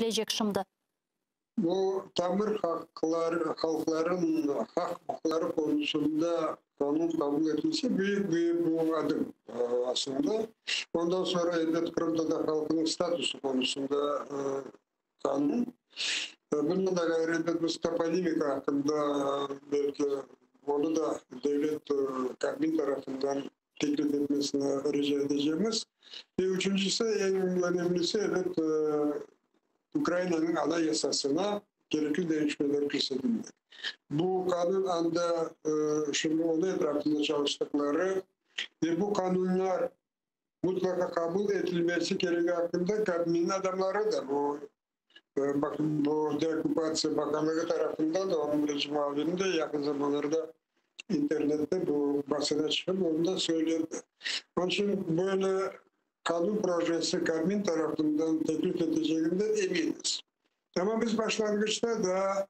bilecek şimdi. Bu tamir halkların hak hukukları konusunda kanun kabul edilse büyük bir adım aslında. Ondan sonra elbet Kırım'da da halkının statüsü konusunda kanun. Bunun da elbet bu toponimika hakkında belki onu da devlet kabin tarafından teklif etmesine rica edeceğimiz. Ve üçüncüsü en önemlisi evet Ukrayna'nın anayasasına gerekli değişmeler kesildi. Bu kanun anda şimdi onun etrafında çalıştıkları ve bu kanunlar mutlaka kabul edilmesi gereği hakkında kabinin adamları da bakın bu Deokupasya Bakanlığı tarafından da onun rejim halinde yakın zamanlarda internette bu basına çıkıp onu da söyledi. Onun için böyle kanun projesi kabin tarafından teklif edeceğinden eminiz. Ama biz başlangıçta da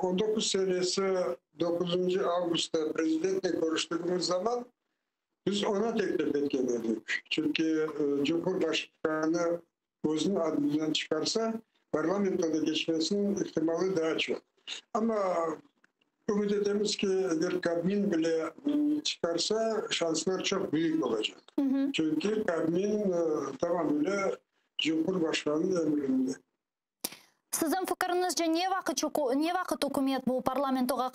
19 senesi 9. Ağustos'ta prezidentle görüştüğümüz zaman biz ona teklif etmedik. Çünkü Cumhurbaşkanı özünün adından çıkarsa parlamentoda geçmesinin ihtimali daha çok. Ama ümit ederiz ki eğer kabin bile çıkarsa şanslar çok büyük olacak. Çünkü kabin tamamıyla Cumhurbaşkanı'nın emrinde. Sizin fikrinizce ne vakit hükümet bu parlamentoga